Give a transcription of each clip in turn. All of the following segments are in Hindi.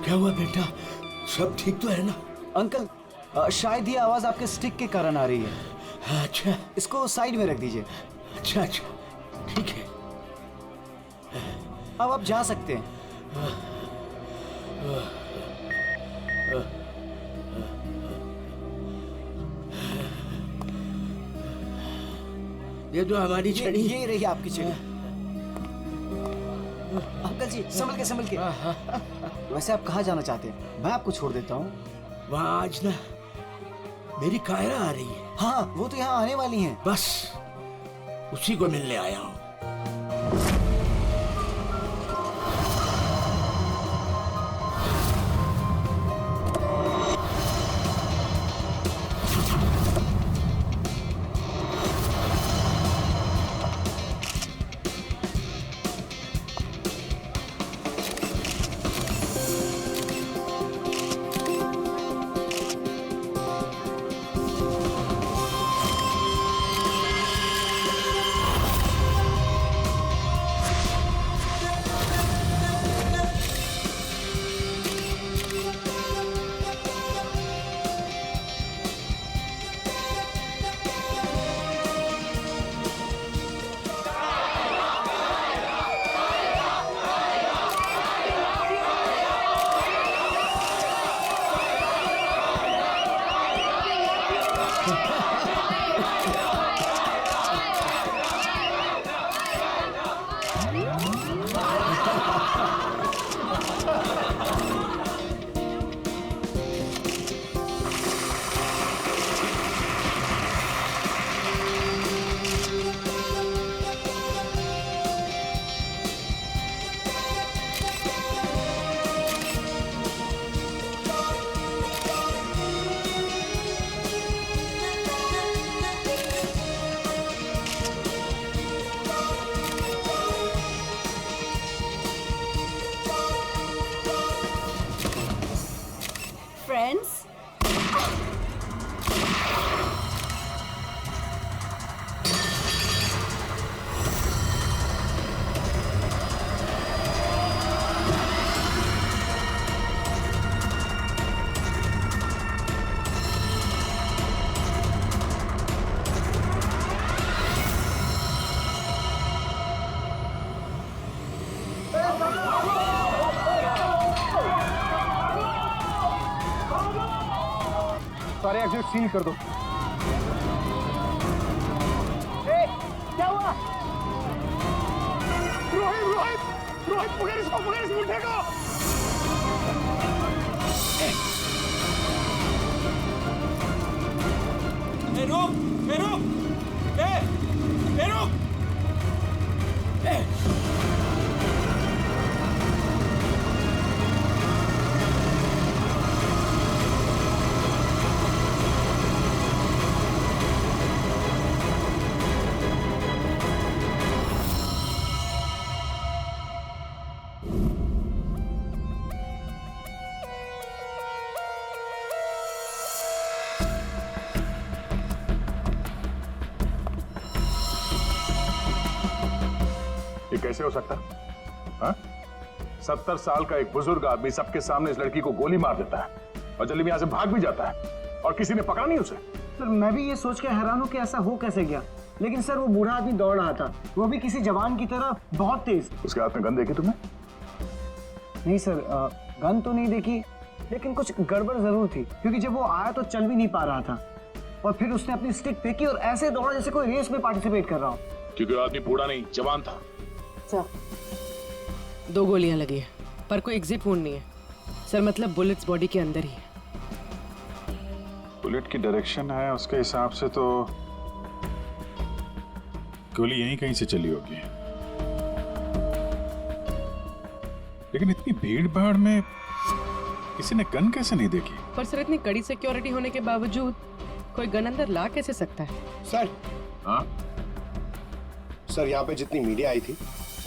क्या हुआ बेटा, सब ठीक तो है ना? अंकल, शायद ये आवाज आपके स्टिक के कारण आ रही है। अच्छा, इसको साइड में रख दीजिए। अच्छा अच्छा, ठीक है। अब आप जा सकते हैं। ये तो हमारी छड़ी। ये रही आपकी छड़ी। अंकल जी, संभल के। वैसे आप कहाँ जाना चाहते हैं? मैं आपको छोड़ देता हूँ। वहाँ आज ना मेरी कायरा आ रही है। हाँ, वो तो यहाँ आने वाली हैं। बस उसी को मिलने आया हूँ। Friends? सारे एग्जिट सील कर दो। क्या हुआ? रोहित पकड़ इसको, मुंडे को। रुक। ये कैसे हो सकता? हाँ? 70 साल का एक बुजुर्ग आदमी सबके सामने इस लड़की को गोली मार देता है और जल्दी में यहां से भाग भी जाता है और किसी ने पकड़ा नहीं उसे। सर, मैं भी ये सोच के हैरान हूं कि ऐसा हो कैसे गया। लेकिन सर, वो बूढ़ा आदमी दौड़ रहा था, वो भी किसी जवान की तरह बहुत तेज। उसके हाथ में गन देखी तुमने? नहीं सर, गन तो नहीं देखी, लेकिन कुछ गड़बड़ जरूर थी, क्योंकि जब वो आया तो चल भी नहीं पा रहा था और फिर उसने अपनी स्टिक फेंकी और ऐसे दौड़ा जैसे कोई रेस में पार्टिसिपेट कर रहा हो। क्योंकि वो आदमी बूढ़ा नहीं, जवान था। सर, 2 गोलियां लगी है, पर कोई एग्जिट वुंड नहीं है सर। मतलब बुलेट्स बॉडी के अंदर ही है। बुलेट की डायरेक्शन है, उसके हिसाब से तो गोली यहीं कहीं से चली होगी। लेकिन इतनी भीड़ भाड़ में किसी ने गन कैसे नहीं देखी? पर सर, इतनी कड़ी सिक्योरिटी होने के बावजूद कोई गन अंदर ला कैसे सकता है? सर, हाँ? सर यहाँ पे जितनी मीडिया आई थी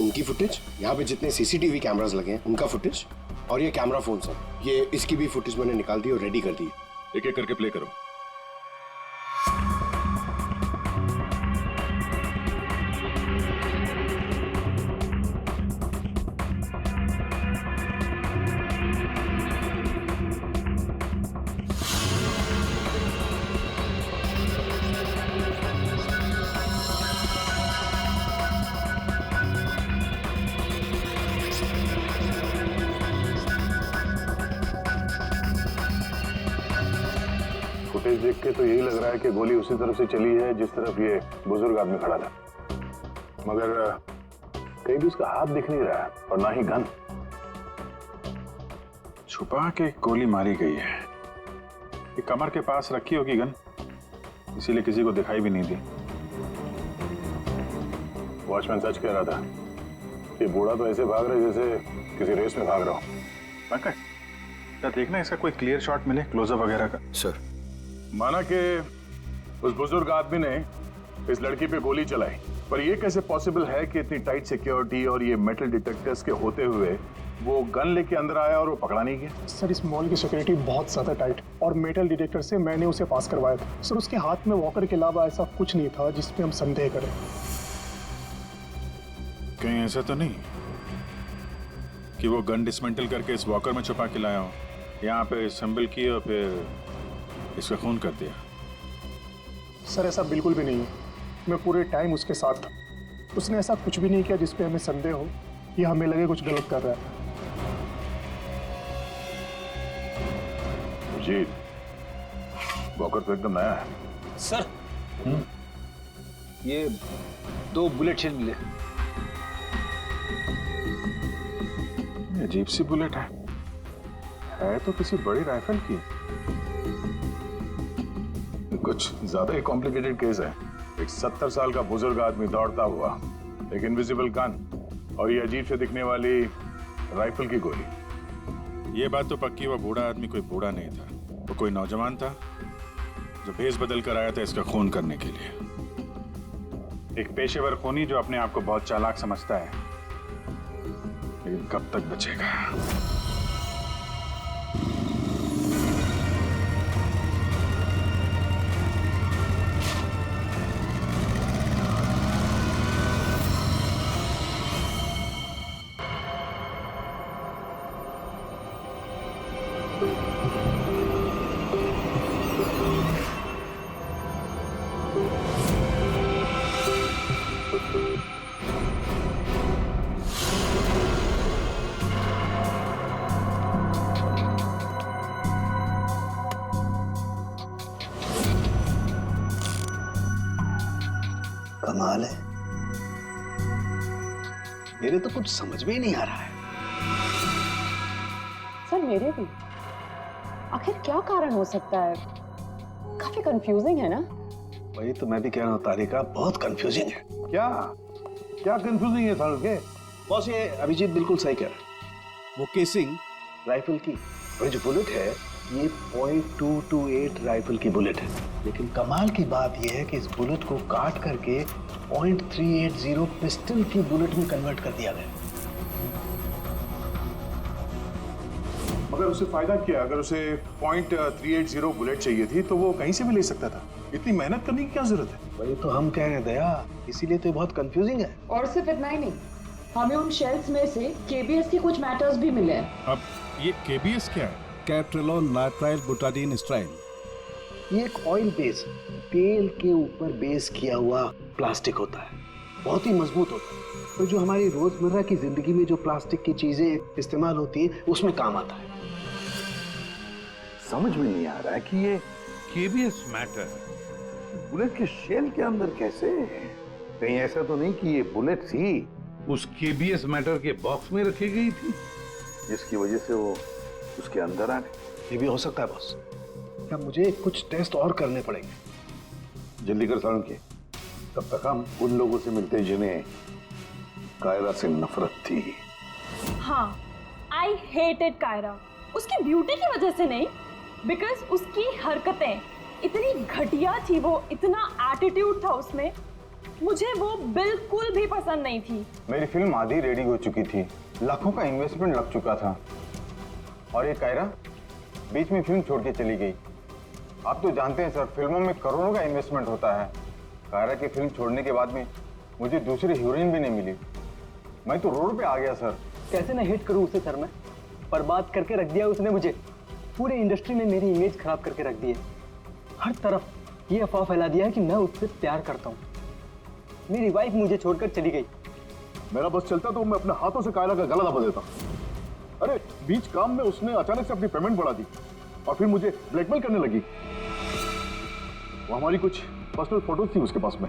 उनकी फुटेज, यहाँ पे जितने सीसीटीवी कैमरास लगे हैं उनका फुटेज, और ये कैमरा फोन सर, ये इसकी भी फुटेज मैंने निकाल दी और रेडी कर दी। एक एक करके प्ले करो। फुटेज देख के तो यही लग रहा है कि गोली उसी तरफ से चली है जिस तरफ ये बुजुर्ग आदमी खड़ा था, मगर कहीं भी उसका हाथ दिख नहीं रहा है और ना ही गन। छुपा के गोली मारी गई है। ये कमर के पास रखी होगी गन, इसीलिए किसी को दिखाई भी नहीं दी। वॉचमैन सच कह रहा था, ये बूढ़ा तो ऐसे भाग रहा है जैसे किसी रेस में भाग रहा हो। पंकज, क्या देखना इसका कोई क्लियर शॉट मिले, क्लोजअप वगैरह का? सर माना कि उस बुजुर्ग आदमी ने इस लड़की पे गोली चलाई, पर यह कैसे पॉसिबल है कि इतनी टाइट सिक्योरिटी और ये मेटल डिटेक्टर्स के होते हुए वो गन लेके अंदर आया और वो पकड़ा नहीं गया? सर इस मॉल की सिक्योरिटी बहुत ज़्यादा टाइट और मेटल डिटेक्टर से मैंने उसे पास करवाया था। सर उसके हाथ में वॉकर के अलावा ऐसा कुछ नहीं था जिस पे हम संदेह करें। कहीं ऐसा तो नहीं कि वो गन डिसमेंटल करके इस वॉकर में छुपा के लाया हो, यहाँ पे असेंबल की और फिर इसका खून कर दिया? सर ऐसा बिल्कुल भी नहीं है, मैं पूरे टाइम उसके साथ था। उसने ऐसा कुछ भी नहीं किया जिस पे हमें संदेह हो या हमें लगे कुछ गलत कर रहा है। जी, वॉकर तो एकदम नया है। सर ये 2 बुलेट शेल मिले। अजीब सी बुलेट है तो किसी बड़ी राइफल की। कुछ ज्यादा ही कॉम्प्लिकेटेड केस है। एक 70 साल का बुजुर्ग आदमी दौड़ता हुआ, एक इनविजिबल गन और ये अजीब से दिखने वाली राइफल की गोली। ये बात तो पक्की, वो बूढ़ा आदमी कोई बूढ़ा नहीं था, वो कोई नौजवान था जो भेष बदल कर आया था इसका खून करने के लिए। एक पेशेवर खूनी जो अपने आप को बहुत चालाक समझता है, लेकिन कब तक बचेगा? कमाल है, मेरे तो कुछ समझ में ही नहीं आ रहा है। सर मेरे भी। आखिर क्या कारण हो सकता है? काफी कंफ्यूजिंग है ना? वही तो मैं भी कह रहा हूँ तारिका, बहुत कंफ्यूजिंग है। क्या कंफ्यूजिंग है सर के? बॉस ये अभिजीत बिल्कुल सही कह रहा है। वो केसिंग राइफल की और जो बुलेट है ये .228 राइफल की बुलेट है, लेकिन कमाल की बात यह है कि इस बुलेट को काट करके .380 पिस्टल की बुलेट में कन्वर्ट कर दिया गया। मगर उसे फायदा क्या? अगर उसे .380 बुलेट चाहिए थी तो वो कहीं से भी ले सकता था। इतनी मेहनत करने की क्या जरूरत है? वही तो हम कह रहे हैं दया, इसीलिए तो बहुत कंफ्यूजिंग है। और सिर्फ इतना ही नहीं, हमें उन शेल्स में से केबीएस के कुछ मैटर्स भी मिले हैं। अब ये केबीएस क्या है? कैप्ट्रेलोन नाइट्राइल बुटाडीन स्ट्राइन। ये एक ऑयल बेस, तेल के ऊपर बेस किया हुआ प्लास्टिक होता है, बहुत ही मजबूत होता है, तो जो हमारी रोजमर्रा की जिंदगी में जो प्लास्टिक की चीजें इस्तेमाल होती हैं उसमें काम आता है। समझ में नहीं आ रहा है कि ये केबीएस मैटर बुलेट के शेल के अंदर कैसे? कहीं ऐसा तो नहीं कि ये बुलेट थी उस केबीएस मैटर के बॉक्स में रखी गई थी जिसकी वजह से वो उसके अंदर आ गए? ये भी हो सकता है बॉस। क्या मुझे कुछ टेस्ट और करने पड़ेंगे? जल्दी कर सारुण के, तब तक हम उन लोगों से मिलते जिन्हें कायरा से नफरत थी। हाँ, आई हेटेड कायरा। उसकी ब्यूटी की वजह से नहीं, बिकॉज उसकी हरकतें इतनी घटिया थी, वो इतना एटीट्यूड था उसमें, मुझे वो बिल्कुल भी पसंद नहीं थी। मेरी फिल्म आधी रेडी हो चुकी थी, लाखों का इन्वेस्टमेंट लग चुका था, और ये कायरा बीच में फिल्म छोड़ के चली गई। आप तो जानते हैं सर, फिल्मों में करोड़ों का इन्वेस्टमेंट होता है। कायरा की फिल्म छोड़ने के बाद में मुझे दूसरी हीरोइन भी नहीं मिली, मैं तो रोड पे आ गया सर। कैसे ना हिट करूं उसे सर, मैं बर्बाद करके रख दिया उसने मुझे। पूरे इंडस्ट्री में मेरी इमेज खराब करके रख दी है। हर तरफ ये अफवाह फैला दिया है कि मैं उससे प्यार करता हूँ। मेरी वाइफ मुझे छोड़कर चली गई। मेरा बस चलता तो मैं अपने हाथों से कायरा का गला दबा देता। अरे बीच काम में उसने अचानक से अपनी पेमेंट बढ़ा दी और फिर मुझे ब्लैकमेल करने लगी। वो हमारी कुछ पर्सनल फोटोज थी उसके पास में,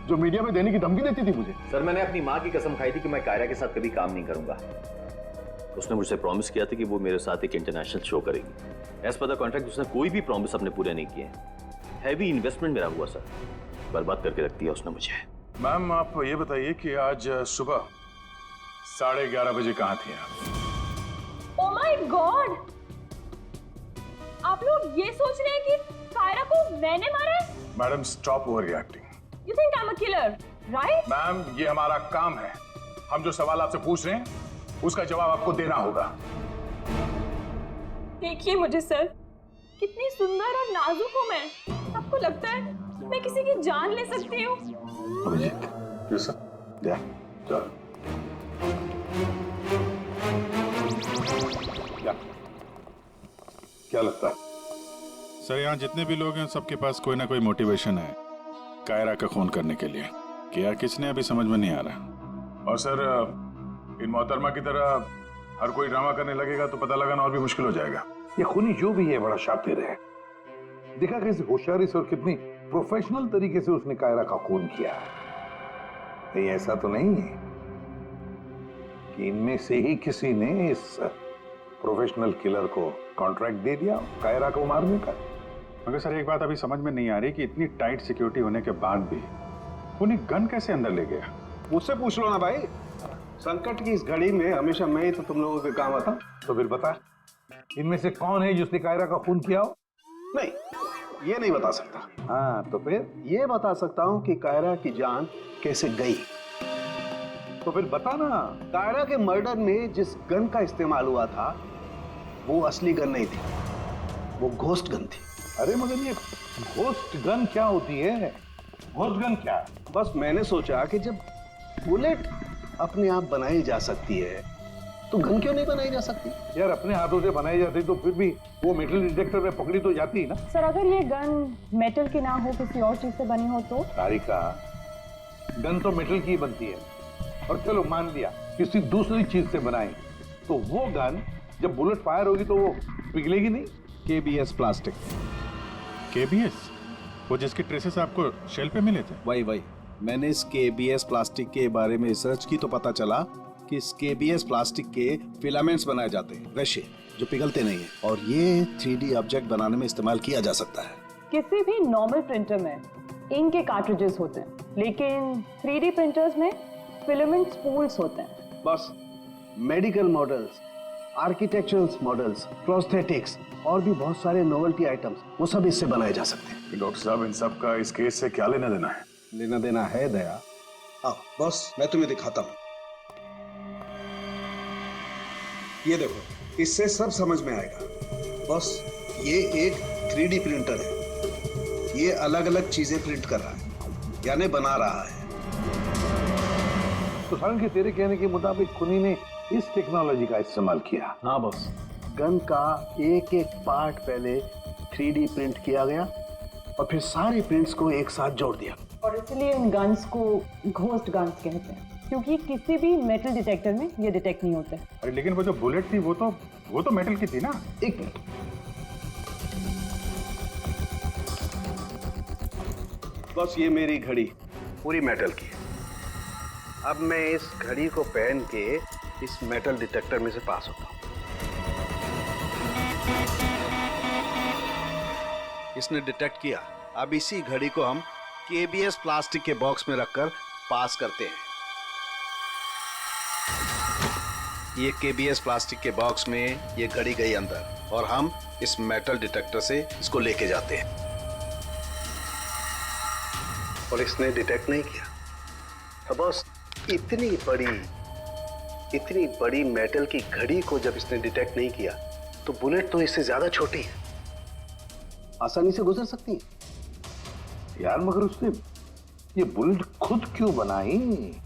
जो मीडिया में देने की धमकी देती थी मुझे। सर मैंने अपनी माँ की कसम खाई थी कि मैं कायरा के साथ कभी काम नहीं करूंगा। उसने मुझसे प्रॉमिस किया था कि वो मेरे साथ एक इंटरनेशनल शो करेगी। एज पर द कॉन्ट्रैक्ट उसने कोई भी प्रॉमिस अपने पूरे नहीं किए। हैवी इन्वेस्टमेंट मेरा हुआ सर, बर्बाद करके रख दिया उसने मुझे। मैम आप ये बताइए कि आज सुबह 11:30 बजे कहाँ थे आप? ओह माय गॉड, आप लोग ये सोच रहे हैं कि कायरा को मैंने मारा है? Madam stop over reacting. You think I'm a killer, right? Ma'am ये हमारा काम है, हम जो सवाल आपसे पूछ रहे हैं उसका जवाब आपको देना होगा। देखिए मुझे सर, कितनी सुंदर और नाजुक हूँ मैं। आपको लगता है मैं किसी की जान ले सकती हूँ? Abhijit, yes sir. या, चल। क्या लगता है? सर यहाँ जितने भी लोग हैं सबके पास कोई ना कोई मोटिवेशन है कायरा का खून करने के लिए। क्या किसने अभी समझ में नहीं आ रहा। और सर इन मोहतरमा की तरह हर कोई ड्रामा करने लगेगा तो पता लगाना और भी मुश्किल हो जाएगा। ये खूनी जो भी है बड़ा शातिर है। देखा कैसे होशियारी से और कितनी प्रोफेशनल तरीके से उसने कायरा का खून किया। कहीं ऐसा तो नहीं है कि इनमें से ही किसी ने इस प्रोफेशनल किलर को कॉन्ट्रैक्ट दे दिया कायरा को मारने का। मगर सर एक बात अभी समझ में नहीं आ रही कि इतनी टाइट सिक्योरिटी होने के बाद भी उन्हें गन कैसे अंदर ले गया। मुझसे पूछ लो ना भाई, संकट की इस घड़ी में हमेशा मैं ही तो तुम लोगों के काम आता। तो फिर बता, इनमें से कौन है जिसने कायरा का खून किया हो? नहीं, ये नहीं बता सकता। हाँ तो फिर? ये बता सकता हूँ कि कायरा की जान कैसे गई। तो फिर बता ना। कायरा के मर्डर में जिस गन का इस्तेमाल हुआ था वो असली गन नहीं थी, वो घोस्ट गन थी। अरे मगर ये घोस्ट गन क्या होती है? घोस्ट गन क्या? बस मैंने सोचा कि जब बुलेट अपने आप बनाई जा सकती है तो गन क्यों नहीं बनाई जा सकती? यार अपने हाथों से बनाई जाती तो फिर भी वो मेटल डिटेक्टर में पकड़ी तो जाती ना। सर अगर ये गन मेटल की ना हो, किसी और चीज से बनी हो तो? सारिका, गन तो मेटल की बनती है। और चलो मान लिया किसी दूसरी चीज से बनाई, तो वो गन जब बुलेट फायर होगी तो वो पिघलेगी नहीं। KBS plastic. KBS? वो जिसके ट्रेसेस आपको शेल पे मिले थे? वही मैंने इस KBS प्लास्टिक के बारे में रिसर्च की तो पता चला कि इस KBS प्लास्टिक के फिलामेंट्स बनाए जाते हैं, वैसे जो पिघलते नहीं है, और ये 3D ऑब्जेक्ट बनाने में इस्तेमाल किया जा सकता है। किसी भी नॉर्मल प्रिंटर में इंक के कार्ट्रिजेस होते हैं, लेकिन 3D प्रिंटर्स में फिलामेंट स्पूल्स होते हैं। बस medical models, architectural models, prosthetics और भी बहुत सारे नोवेल्टी आइटम्स वो सब इससे बनाए जा सकते हैं। डॉक्टर साहब इन सब का इस केस से क्या लेना देना है? लेना देना है दया। आओ बॉस, मैं तुम्हें दिखाता हूँ। ये देखो, इससे सब समझ में आएगा। बॉस ये एक 3D प्रिंटर है, ये अलग अलग चीजें प्रिंट कर रहा है, यानी बना रहा है। तो सारंग के तेरे कहने के मुताबिक खुनी ने इस टेक्नोलॉजी का इस्तेमाल किया? हाँ बॉस, गन का एक एक पार्ट पहले 3D प्रिंट किया गया और फिर सारे प्रिंट्स को एक साथ जोड़ दिया। और इसलिए इन गन्स को घोस्ट गन्स कहते हैं, क्योंकि किसी भी मेटल डिटेक्टर में ये डिटेक्ट नहीं होते। अरे लेकिन वो जो बुलेट थी वो तो मेटल की थी ना। एक मिनट, बस ये मेरी घड़ी पूरी मेटल की है। अब मैं इस घड़ी को पहन के इस मेटल डिटेक्टर में से पास होता हूँ। इसने डिटेक्ट किया। अब इसी घड़ी को हम KBS प्लास्टिक के बॉक्स में रखकर पास करते हैं। ये KBS प्लास्टिक के बॉक्स में ये घड़ी गई अंदर और हम इस मेटल डिटेक्टर से इसको लेके जाते हैं और इसने डिटेक्ट नहीं किया। तो बस इतनी बड़ी मेटल की घड़ी को जब इसने डिटेक्ट नहीं किया तो बुलेट तो इससे ज्यादा छोटी है, आसानी से गुजर सकती है। यार मगर उसने ये बुलेट खुद क्यों बनाई?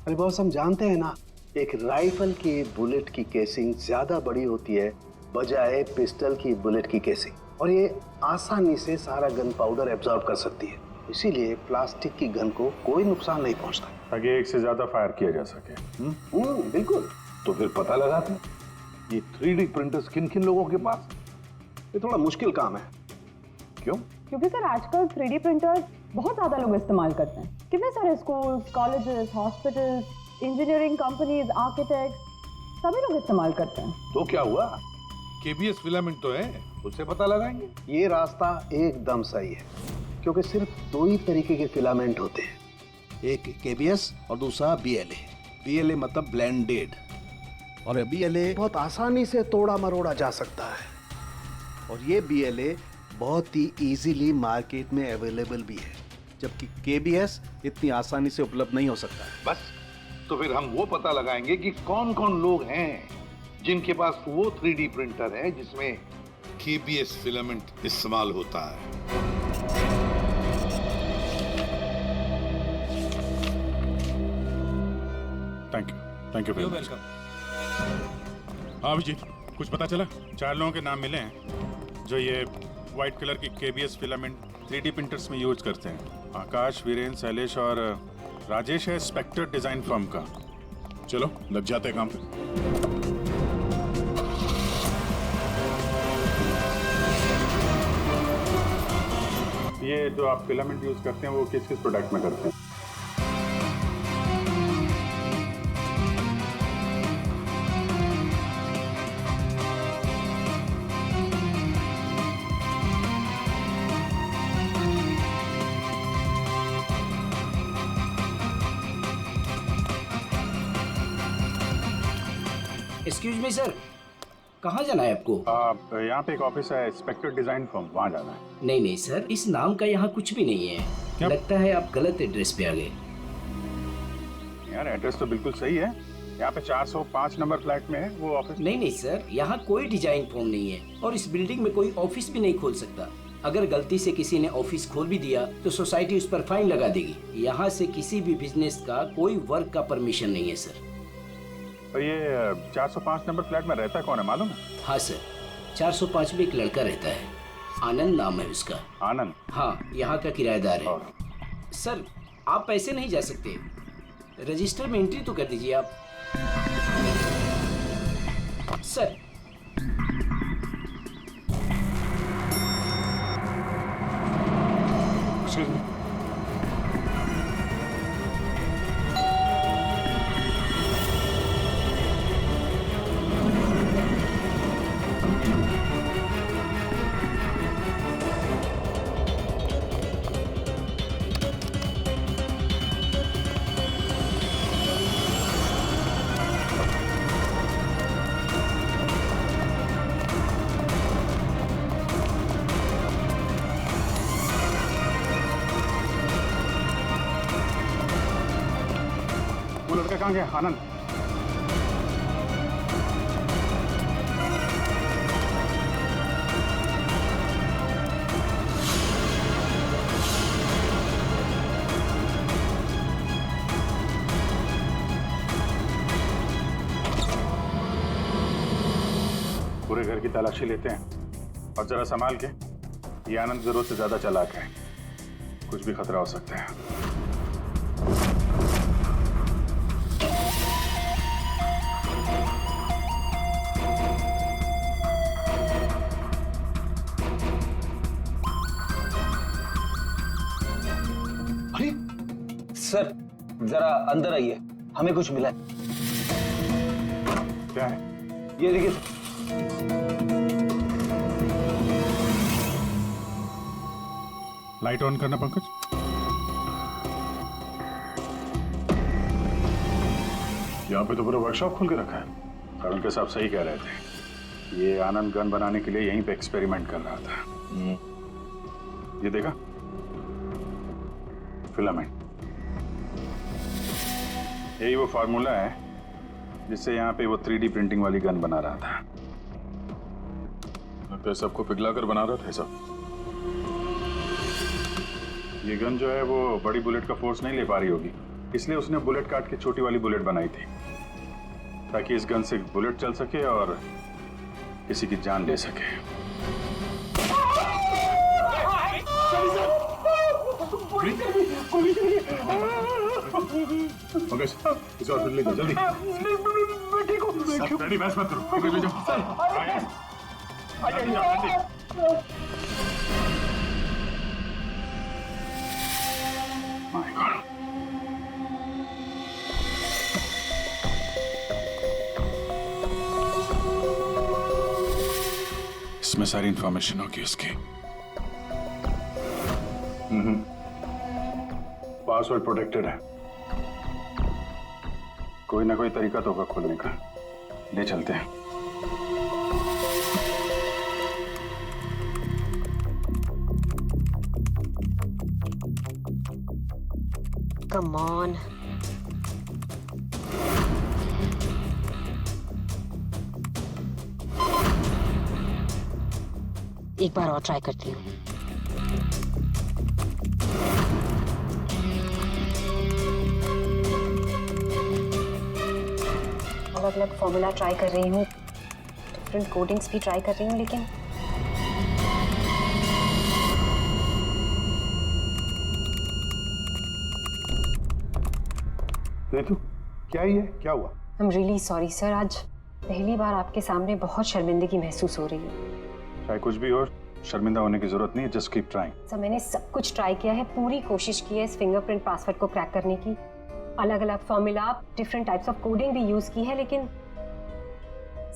अरे बॉस, हम जानते हैं ना, एक राइफल की बुलेट की केसिंग ज्यादा बड़ी होती है बजाय पिस्टल की बुलेट की केसिंग, और ये आसानी से सारा गन पाउडर एब्जॉर्ब कर सकती है। इसीलिए प्लास्टिक की गन को कोई नुकसान नहीं पहुंचता, ताकि एक से ज्यादा फायर किया जा सके। बिल्कुल। तो फिर पता लगाते ये 3D प्रिंटर्स किन किन लोगों के पास? ये थोड़ा मुश्किल काम है। क्यों? क्योंकि सर आजकल 3D प्रिंटर्स बहुत ज़्यादा लोग इस्तेमाल करते हैं। कितने सारे schools, colleges, hospitals, engineering companies, architects सभी लोग इस्तेमाल करते हैं। तो क्या हुआ? केबीएस फिलामेंट तो है, उससे पता लगाएंगे। ये रास्ता एकदम सही है, क्योंकि सिर्फ दो ही तरीके के फिलामेंट होते हैं, एक केबीएस और दूसरा बीएलए। बीएलए मतलब ब्लेंडेड, और बीएलए बहुत आसानी से तोड़ा मरोड़ा जा सकता है, और ये बीएलए बहुत ही इजीली मार्केट में अवेलेबल भी है, जबकि केबीएस इतनी आसानी से उपलब्ध नहीं हो सकता है। बस, तो फिर हम वो पता लगाएंगे कि कौन कौन लोग हैं जिनके पास वो 3D प्रिंटर है जिसमें केबीएस फिलामेंट इस्तेमाल होता है। Thank you welcome. हाँ अभिजीत, कुछ पता चला? 4 लोगों के नाम मिले हैं जो ये व्हाइट कलर की केबीएस फिलामेंट 3D प्रिंटर्स में यूज करते हैं। आकाश, वीरेन, शैलेश और राजेश है स्पेक्टर डिजाइन फर्म का। चलो लग जाते हैं काम पे। ये जो आप फिलामेंट यूज करते हैं वो किस किस प्रोडक्ट में करते हैं? एक्सक्यूज मी सर, कहाँ जाना है आपको? यहाँ पे एक ऑफिस है स्पेक्टर डिजाइन फर्म, वहाँ जाना है। नहीं नहीं सर, इस नाम का यहाँ कुछ भी नहीं है। क्या? लगता है आप गलत एड्रेस पे आ गए। यार एड्रेस तो बिल्कुल सही है, यहाँ पे 405 नंबर फ्लैट में है वो ऑफिस। नहीं नहीं सर, यहाँ कोई डिजाइन फॉर्म नहीं है और इस बिल्डिंग में कोई ऑफिस भी नहीं खोल सकता। अगर गलती से किसी ने ऑफिस खोल भी दिया तो सोसाइटी उस पर फाइन लगा देगी। यहाँ से किसी भी बिजनेस का कोई वर्क का परमिशन नहीं है सर। तो ये 405 नंबर फ्लैट में रहता कौन है मालूम है? हाँ सर, 405 में एक लड़का रहता है, आनंद नाम है उसका। आनंद? हाँ, यहाँ का किराएदार है। सर आप पैसे नहीं जा सकते, रजिस्टर में एंट्री तो कर दीजिए आप। सर एक्सक्यूज मी, वो लड़का कहाँ गया? आनंद? पूरे घर की तलाशी लेते हैं और जरा संभाल के। ये आनंद जरूरत से ज्यादा चालाक है, कुछ भी खतरा हो सकता है। सर जरा अंदर आइए, हमें कुछ मिला है। क्या है? ये देखिए। लाइट ऑन करना पंकज। यहाँ पे तो पूरा वर्कशॉप खोल के रखा है। करुण के साहब सही कह रहे थे, ये आनंद गन बनाने के लिए यहीं पे एक्सपेरिमेंट कर रहा था। ये देखा, फिलामेंट। यही वो फार्मूला है जिससे यहाँ पे वो 3D प्रिंटिंग वाली गन बना रहा था। लगता है सबको पिघला कर बना रहा था सब। ये गन जो है वो बड़ी बुलेट का फोर्स नहीं ले पा रही होगी, इसलिए उसने बुलेट काट के छोटी वाली बुलेट बनाई थी, ताकि इस गन से बुलेट चल सके और किसी की जान ले सके। इसे हॉस्पिटल ले जाओ जल्दी। रेडी, बहस मत करो, ले जाओ। My God. इसमें सारी इंफॉर्मेशन होगी उसकी। पासवर्ड प्रोटेक्टेड है। कोई ना कोई तरीका तो होगा खोलने का। ले चलते हैं। Come on. एक बार और ट्राई करती हूँ। अलग अलग फॉर्मूला ट्राई कर रही हूँ, डिफरेंट कोडिंग्स भी ट्राई कर रही हूँ, लेकिन रितु, क्या ये क्या हुआ? I'm really sorry सर, आज पहली बार आपके सामने बहुत शर्मिंदगी महसूस हो रही है। चाहे कुछ भी हो, शर्मिंदा होने की जरूरत नहीं है। Just keep trying. सर मैंने सब कुछ ट्राई किया है, पूरी कोशिश की है इस फिंगरप्रिंट पासवर्ड को क्रैक करने की। अलग अलग formula, different types of coding भी यूज की है, लेकिन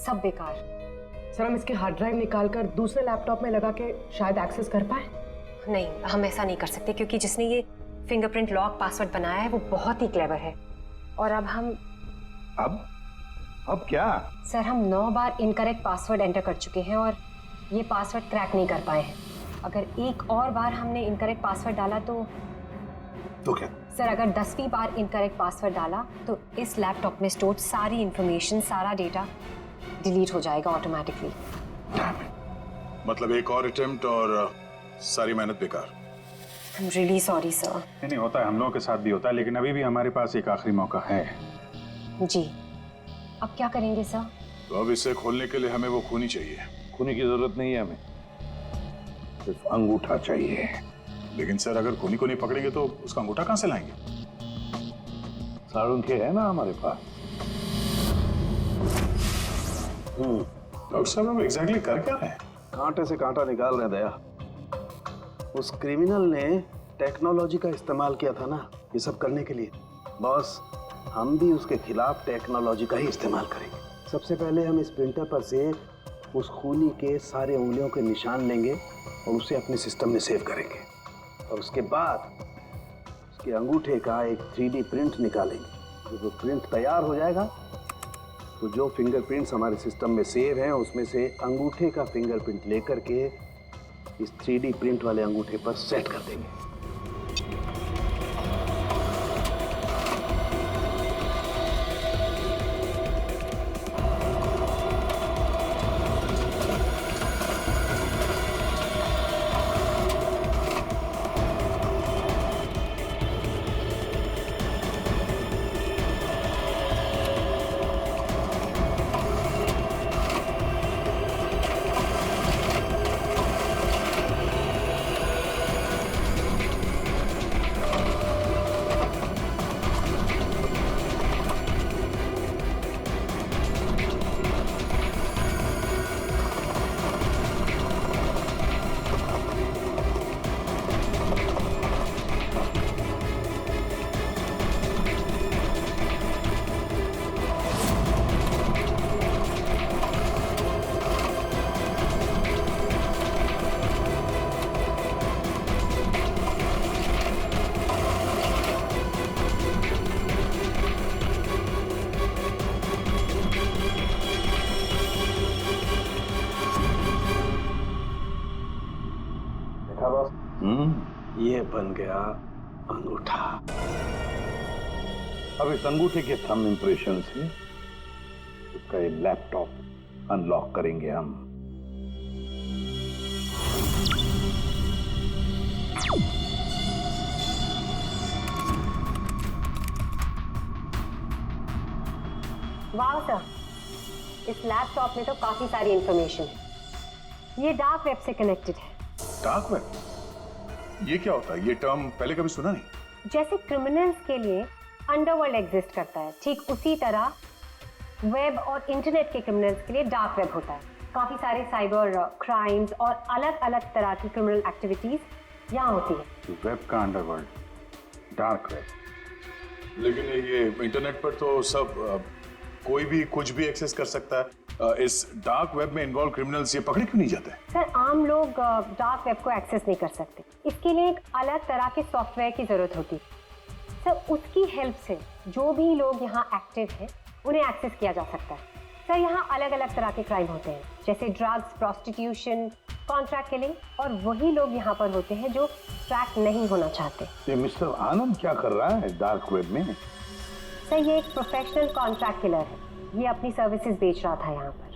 सब बेकार। सर हम इसके हार्ड ड्राइव निकाल कर दूसरे लैपटॉप में लगा के शायद एक्सेस कर पाए। नहीं, हम ऐसा नहीं कर सकते क्योंकि जिसने ये फिंगरप्रिंट लॉक पासवर्ड बनाया है वो बहुत ही क्लेवर है। और अब हम अब क्या? सर हम 9 बार इनकरेक्ट पासवर्ड एंटर कर चुके हैं और ये पासवर्ड क्रैक नहीं कर पाए हैं। अगर एक और बार हमने इनकरेक्ट पासवर्ड डाला तो क्या? सर अगर 10वीं बार इनकरेक्ट पासवर्ड डाला तो इस लैपटॉप में स्टोर्ड सारी इंफॉर्मेशन, सारा डेटा डिलीट हो जाएगा ऑटोमेटिकली। मतलब एक और अटेम्प्ट और सारी मेहनत बेकार। I'm really sorry sir। नहीं होता है, हम लोगों के साथ भी होता है, लेकिन अभी भी हमारे पास एक आखिरी मौका है। जी, अब क्या करेंगे सर? तो अब इसे खोलने के लिए हमें वो खूनी चाहिए। खूनी की जरूरत नहीं है हमें, सिर्फ अंगूठा चाहिए। लेकिन सर अगर खूनी को नहीं पकड़ेंगे तो उसका अंगूठा कहां से लाएंगे? साड़ुंखे है ना हमारे पास। डॉक्टर साहब हम एग्जैक्टली कर क्या रहे हैं? कांटे से कांटा निकाल रहे दया। उस क्रिमिनल ने टेक्नोलॉजी का इस्तेमाल किया था ना ये सब करने के लिए। बॉस, हम भी उसके खिलाफ टेक्नोलॉजी का ही इस्तेमाल करेंगे। सबसे पहले हम इस प्रिंटर पर से उस खूनी के सारे उंगलियों के निशान लेंगे और उसे अपने सिस्टम में सेव करेंगे, और उसके बाद उसके अंगूठे का एक 3D प्रिंट निकालेंगे। जब वो प्रिंट तैयार हो जाएगा तो जो फिंगरप्रिंट्स हमारे सिस्टम में सेव हैं उसमें से अंगूठे का फिंगरप्रिंट लेकर के इस 3D प्रिंट वाले अंगूठे पर सेट कर देंगे। ये बन गया अंगूठा। अब इस अंगूठे के थंब इंप्रेशन से उसका ये लैपटॉप अनलॉक करेंगे हम। वाह सर, इस लैपटॉप में तो काफी सारी इंफॉर्मेशन है। ये डार्क वेब से कनेक्टेड है। Dark web? ये क्या होता है? ये टर्म पहले कभी सुना नहीं। जैसे क्रिमिनल्स के लिए अंडरवर्ल्ड एग्जिस्ट करता है, ठीक उसी तरह वेब और इंटरनेट के क्रिमिनल्स के लिए डार्क वेब होता है। काफी सारे साइबर क्राइम्स और अलग अलग तरह की क्रिमिनल एक्टिविटीज यहाँ होती है। वेब का अंडरवर्ल्ड, डार्क वेब। लेकिन ये इंटरनेट पर तो सब कोई भी कुछ भी एक्सेस कर सकता है। इस डार्क वेब में इन्वॉल्व क्रिमिनल्स ये पकड़े क्यों नहीं जाते? सर, आम लोग डार्क वेब को एक्सेस नहीं कर सकते। इसके लिए एक अलग तरह के सॉफ्टवेयर की जरूरत होती है। सर, उसकी हेल्प से जो भी लोग यहाँ एक्टिव हैं उन्हें एक्सेस किया जा सकता है। सर, यहाँ अलग अलग तरह के क्राइम होते हैं, जैसे ड्रग्स, प्रोस्टिट्यूशन, कॉन्ट्रैक्ट किलिंग, और वही लोग यहाँ पर होते हैं जो ट्रैक नहीं होना चाहते। ये मिस्टर आनंद क्या कर रहा है डार्क वेब में? सर, ये एक प्रोफेशनल कॉन्ट्रैक्ट किलर है। ये अपनी सर्विसेज बेच रहा था यहाँ पर।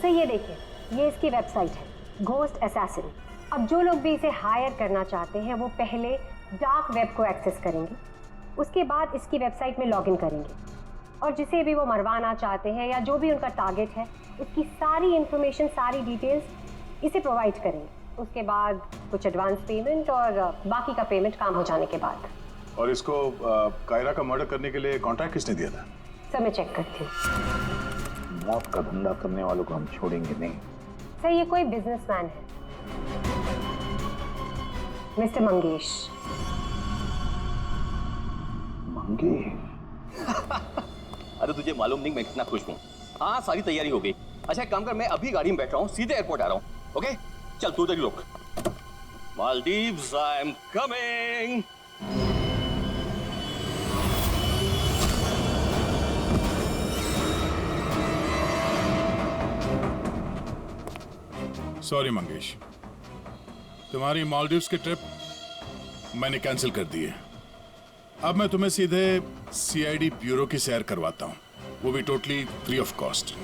सर, ये देखिए, ये इसकी वेबसाइट है, घोस्ट असैसिन। अब जो लोग भी इसे हायर करना चाहते हैं वो पहले डार्क वेब को एक्सेस करेंगे, उसके बाद इसकी वेबसाइट में लॉगिन करेंगे, और जिसे भी वो मरवाना चाहते हैं या जो भी उनका टारगेट है उसकी सारी इंफॉर्मेशन, सारी डिटेल्स इसे प्रोवाइड करेंगे। उसके बाद कुछ एडवांस पेमेंट और बाकी का पेमेंट काम हो जाने के बाद। और इसको कायरा का मर्डर करने के लिए कॉन्ट्रैक्ट किसने दिया था? सर, मैं चेक करती हूँ। मौत का धंधा करने वालों को हम छोड़ेंगे नहीं। सर, ये कोई बिजनेसमैन है, मिस्टर मंगेश। अरे तुझे मालूम नहीं मैं कितना खुश हूँ। हाँ, सारी तैयारी हो गई। अच्छा, एक काम कर, मैं अभी गाड़ी में बैठ रहा हूँ, सीधे एयरपोर्ट आ रहा हूँ। ओके, चल तू उधर ही रुक। Maldives, I am coming. Sorry Mangesh, तुम्हारी मालदीव्स की ट्रिप मैंने कैंसिल कर दी है। अब मैं तुम्हें सीधे सीआईडी ब्यूरो की सैर करवाता हूँ, वो भी टोटली फ्री ऑफ कॉस्ट।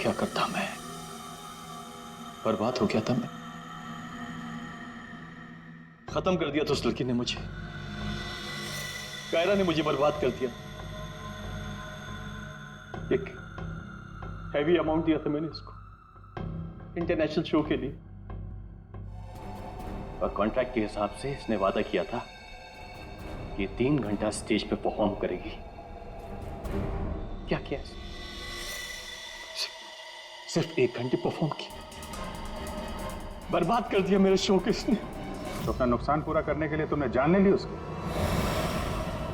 क्या करता मैं? बर्बाद हो गया था मैं। खत्म कर दिया था उस लड़की ने मुझे। कायरा ने मुझे बर्बाद कर दिया। एक हैवी अमाउंट दिया था मैंने इसको इंटरनेशनल शो के लिए, और कॉन्ट्रैक्ट के हिसाब से इसने वादा किया था कि 3 घंटा स्टेज पे परफॉर्म करेगी। क्या किया? सिर्फ 1 घंटे परफॉर्म किया, बर्बाद कर दिया मेरे शो को इसने। तो अपना नुकसान पूरा करने के लिए तुमने जान ले ली उसको,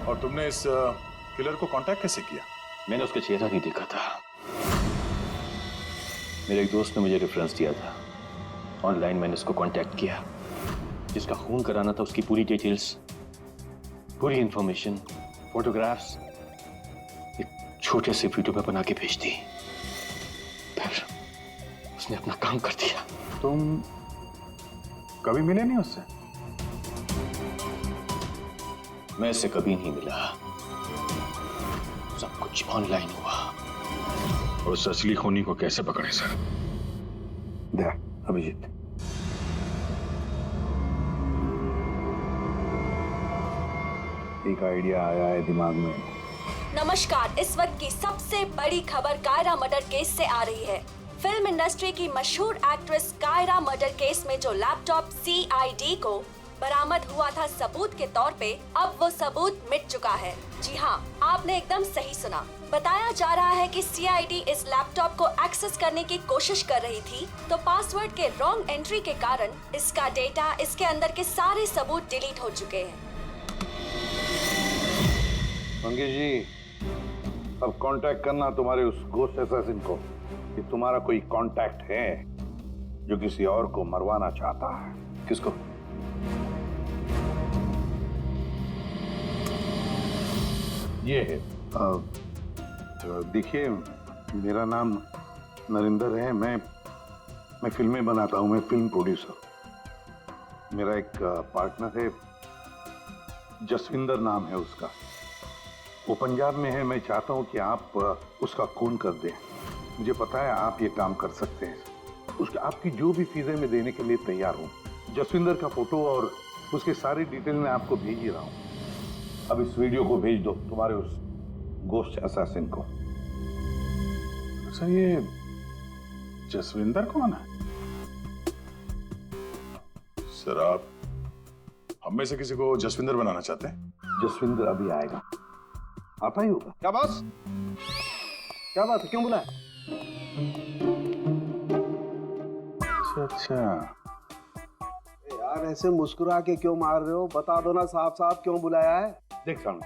और तुमने इस किलर को कांटेक्ट कैसे किया? मैंने उसका चेहरा नहीं देखा था। मेरे एक दोस्त ने मुझे रेफरेंस दिया था। ऑनलाइन मैंने उसको कांटेक्ट किया। जिसका खून कराना था उसकी पूरी डिटेल्स, पूरी इंफॉर्मेशन, फोटोग्राफ्स एक छोटे से वीडियो में बना के भेज दी। फिर उसने अपना काम कर दिया। तुम कभी मिले नहीं उससे? मैं इससे कभी नहीं मिला, सब कुछ ऑनलाइन हुआ। और उस असली खूनी को कैसे पकड़े सर? देख अभिजीत, एक आइडिया आया है दिमाग में। नमस्कार, इस वक्त की सबसे बड़ी खबर कायरा मर्डर केस से आ रही है। फिल्म इंडस्ट्री की मशहूर एक्ट्रेस कायरा मर्डर केस में जो लैपटॉप CID को बरामद हुआ था सबूत के तौर पे, अब वो सबूत मिट चुका है। जी हाँ, आपने एकदम सही सुना। बताया जा रहा है कि CID इस लैपटॉप को एक्सेस करने की कोशिश कर रही थी, तो पासवर्ड के रॉन्ग एंट्री के कारण इसका डेटा, इसके अंदर के सारे सबूत डिलीट हो चुके हैं। मंगेश जी, अब कांटेक्ट करना तुम्हारे उस घोस्ट असैसिन को कि तुम्हारा कोई कांटेक्ट है जो किसी और को मरवाना चाहता है। किसको? ये है। देखिए, मेरा नाम नरेंद्र है। मैं फिल्में बनाता हूँ, मैं फिल्म प्रोड्यूसर। मेरा एक पार्टनर है, जसविंदर नाम है उसका। वो पंजाब में है। मैं चाहता हूँ कि आप उसका खून कर दें। मुझे पता है आप ये काम कर सकते हैं। उसका आपकी जो भी फीसें मैं देने के लिए तैयार हूँ। जसविंदर का फोटो और उसके सारी डिटेल मैं आपको भेज ही रहा हूँ। अब इस वीडियो को भेज दो तुम्हारे उस घोस्ट असैसिन को। सर, ये जसविंदर कौन है? सर, आप हम में से किसी को जसविंदर बनाना चाहते हैं? जसविंदर अभी आएगा, आता ही होगा। क्या बॉस, क्या बात है, क्यों बुलाया? अच्छा अच्छा। यार ऐसे मुस्कुरा के क्यों मार रहे हो? बता दो ना साफ साफ क्यों बुलाया है? देख साउंड,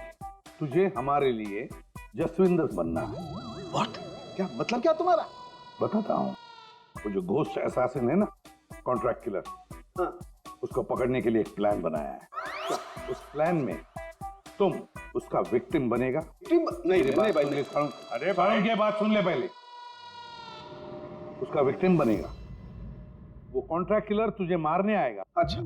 तुझे हमारे लिए जसविंदर बनना है। What? क्या मतलब क्या तुम्हारा? बताता हूँ। वो जो घोस्ट असैसिन है ना, कॉन्ट्रैक्ट किलर, उसको पकड़ने के लिए एक प्लान बनाया है। उस प्लान में तुम उसका विक्टिम बनेगा। नहीं भाई, अरे भाई ये बात सुन ले पहले। उसका विक्टिम बनेगा। वो कॉन्ट्रैक्ट किलर तुझे मारने आएगा। अच्छा,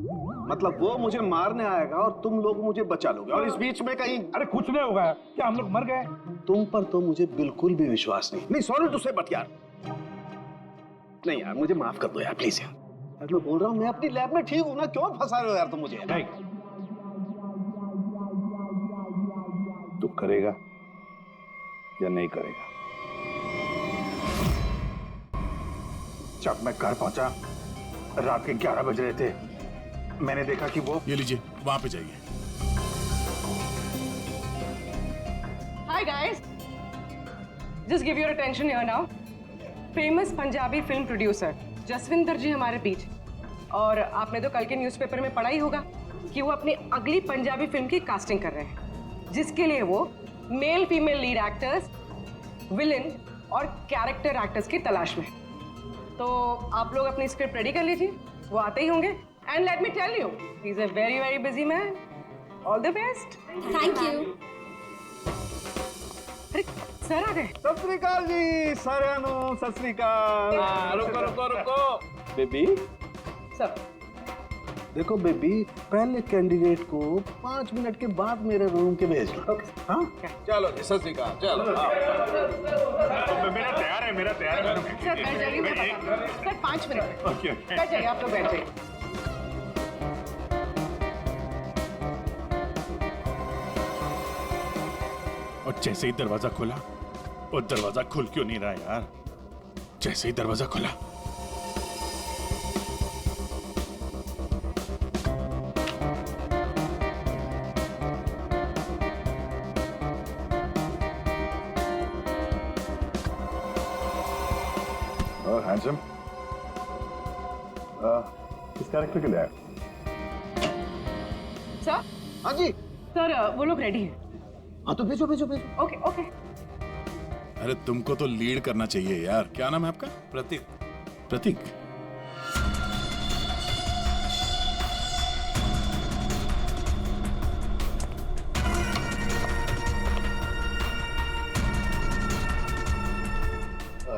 मतलब वो मुझे मारने आएगा और तुम लोग मुझे बचा लोगे और इस बीच में कहीं। अरे कुछ नहीं होगा, क्या हम लोग मर गए? तुम पर तो मुझे बिल्कुल भी विश्वास नहीं। नहीं सॉरी टू से बट यार, नहीं यार मुझे माफ कर दो यार प्लीज यार। मैं बोल रहा हूँ मैं अपनी लैब में ठीक हूँ ना, क्यों फंसा रहे हो यार तुम मुझे? नहीं, तू करेगा या नहीं करेगा? जब मैं घर पहुंचा रात के 11 बज रहे थे, मैंने देखा कि वो। ये लीजिए, वहां पे जाइए। Hi guys, just give your attention here now. Famous Punjabi film producer Jasvinder ji हमारे बीच। और आपने तो कल के न्यूज़पेपर में पढ़ा ही होगा कि वो अपनी अगली पंजाबी फिल्म की कास्टिंग कर रहे हैं, जिसके लिए वो male female lead actors, villain और कैरेक्टर एक्टर्स की तलाश में। तो आप लोग अपनी स्क्रिप्ट रेडी कर लीजिए, वो आते ही होंगे। And let me tell you, he is a very very busy man. All the best. Thank you. अरे सर आ गए। सत श्री अकाल जी साਰਿਆਂ ਨੂੰ, सत श्री अकाल। रुको बेबी। सर देखो बेबी, पहले कैंडिडेट को 5 मिनट के बाद मेरे रूम के भेज लो। हाँ चलो जी, सत श्री अकाल। चलो मेरा तैयार है, मेरा तैयार है। सर बैठ जाइए, मैं बताता हूँ। सर 5 मिनट में बैठ जाइए, आप लोग बैठ जाइए। और जैसे ही दरवाजा खुला, और दरवाजा खुल क्यों नहीं रहा यार? जैसे ही दरवाजा खुला, हैंडसम, किस कैरेक्टर के लिए आया? सर। हाँ जी सर, वो लोग रेडी हैं। हाँ तो भेजो भेजो भेजो। Okay okay. अरे तुमको तो लीड करना चाहिए यार। क्या नाम है आपका? प्रतीक। प्रतीक।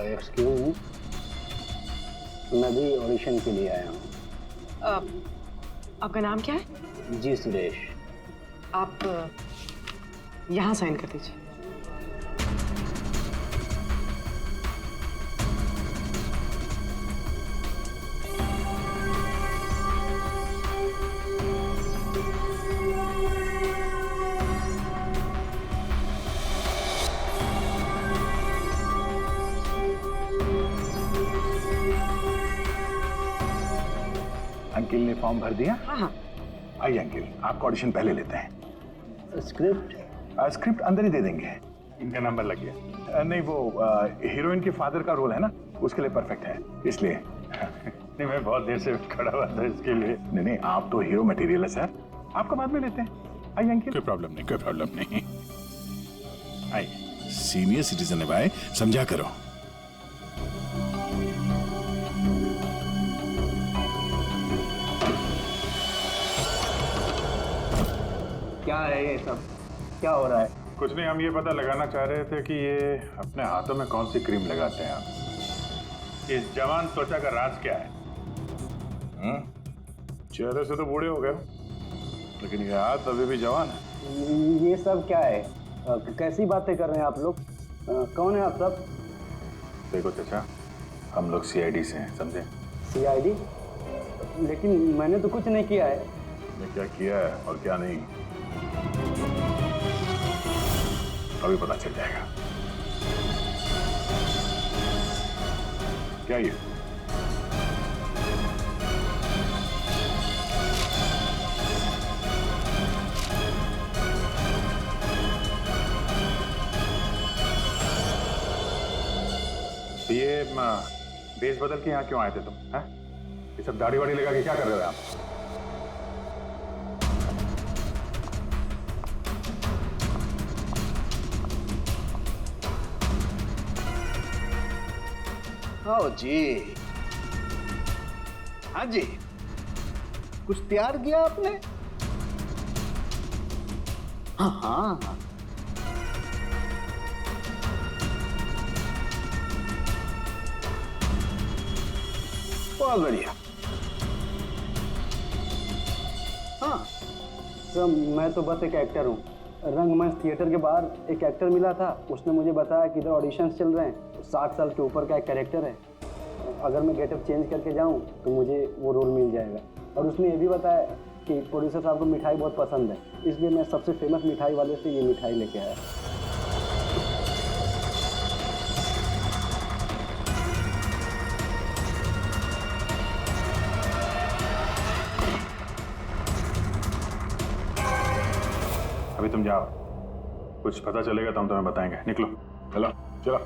एक्सक्यूज मी, मैं भी ऑडिशन के लिए आया हूँ। आपका नाम क्या है? जी सुरेश। आप यहाँ साइन कर दीजिए। अंकिल ने फॉर्म भर दिया? हाँ। आइए अंकिल, आपका ऑडिशन पहले लेते हैं। स्क्रिप्ट? स्क्रिप्ट अंदर ही दे देंगे। इनका नंबर लग गया। नहीं, वो हीरोइन के फादर का रोल है ना, उसके लिए परफेक्ट है, इसलिए। नहीं, मैं बहुत देर से खड़ा हुआ था इसके लिए। नहीं नहीं, आप तो हीरो मटेरियल है सर, आपका बाद में लेते हैं। आइए अंकिल। कोई प्रॉब्लम नहीं, कोई प्रॉब्लम नहीं। आइए, सीनियर सिटीजन है भाई, समझा करो। क्या है ये सब? क्या हो रहा है? कुछ नहीं, हम ये पता लगाना चाह रहे थे कि ये अपने हाथों में कौन सी क्रीम लगाते हैं आप। इस जवान त्वचा का राज क्या है? चेहरे से तो बूढ़े हो गए, लेकिन ये हाथ अभी भी जवान है। ये सब क्या है? कैसी बातें कर रहे हैं आप लोग? कौन है आप सब? देखो चाचा, हम लोग सीआईडी से हैं, समझे? सीआईडी? लेकिन मैंने तो कुछ नहीं किया है। मैं क्या किया है और क्या नहीं, अभी पता चल जाएगा। क्या ये? ये बेस बदल के यहाँ क्यों आए थे तुम? हैं? ये सब दाढ़ी वाड़ी लगा के क्या कर रहे थे आप? आओ जी। हाँ जी, कुछ तैयार किया आपने? हाँ हाँ, बहुत बढ़िया। हाँ सर, मैं तो बस एक एक्टर हूँ। रंगमंच थिएटर के बाहर एक एक्टर मिला था, उसने मुझे बताया कि इधर ऑडिशंस चल रहे हैं, 60 साल के ऊपर का एक कैरेक्टर है, अगर मैं गेटअप चेंज करके जाऊँ तो मुझे वो रोल मिल जाएगा। और उसने ये भी बताया कि प्रोड्यूसर साहब को मिठाई बहुत पसंद है, इसलिए मैं सबसे फेमस मिठाई वाले से ये मिठाई लेके आया। अभी तुम जाओ, कुछ पता चलेगा तो हम तुम्हें बताएंगे। निकलो, चलो चलो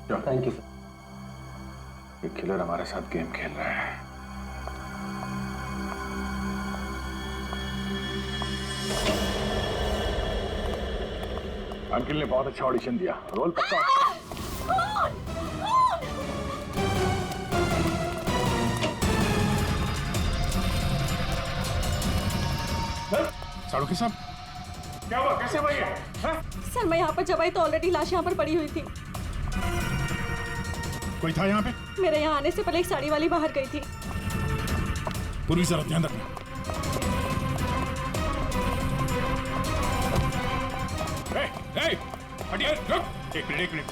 चलो। Thank you sir. ये किलर हमारे साथ गेम खेल रहा है। अंकिल ने बहुत अच्छा ऑडिशन दिया, रोल पक्का। साड़ू साहब, क्या हुआ? कैसे हुआ ये? सर मैं यहाँ पर जब आई तो ऑलरेडी लाश यहाँ पर पड़ी हुई थी। कोई था यहाँ पे? मेरे यहाँ आने से पहले एक साड़ी वाली बाहर गई थी। पूर्वी जरा ध्यान रखना। हटिए, रुक। एक मिनट।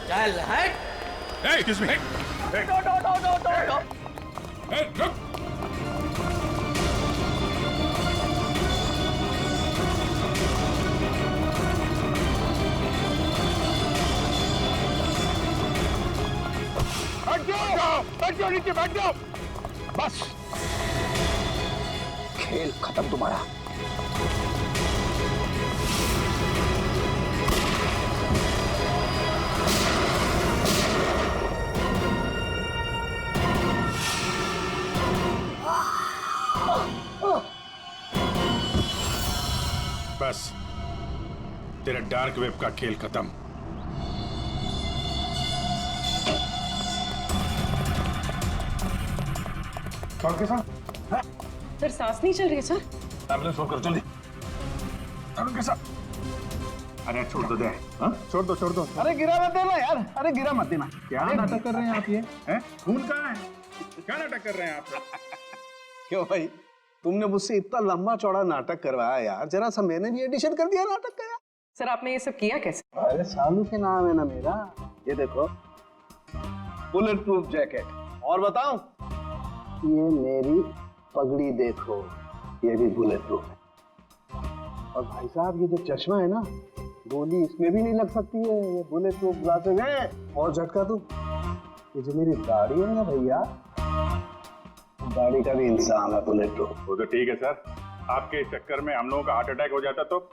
चल हट। Excuse me. रुक। बैठ जाओ नीचे, बैठ जाओ। बस, खेल खत्म तुम्हारा। बस, तेरा डार्क वेब का खेल खत्म। के साथ सर सांस नहीं चल रही है सर। एम्बुलेंस फोन करो जल्दी। के साथ। अरे छोड़ दो दे। हाँ? छोड़ दो। अरे गिरा मत देना यार, अरे गिरा मत देना। क्या नाटक कर रहे हैं आप ये? हैं? खून कहाँ है? क्या नाटक कर रहे हैं आप? क्यों भाई, तुमने मुझसे इतना लंबा चौड़ा नाटक करवाया यार, जरा सा मैंने भी एडिशन कर दिया नाटक का यार। सर आपने ये सब किया कैसे? अरे सालू के नाम है ना मेरा। ये देखो, बुलेट प्रूफ जैकेट। और बताऊं, ये मेरी पगड़ी देखो, ये भी बुलेट प्रूफ है। और भाई साहब ये जो चश्मा है ना, गोली इसमें भी नहीं लग सकती है, ये बुलेट प्रूफ ग्लासेस है। और झटका तू, ये जो मेरी दाढ़ी है ना भैया, दाढ़ी का भी इंसान है बुलेट प्रूफ। वो तो ठीक है सर, आपके चक्कर में हम लोगों का हार्ट अटैक हो जाता तो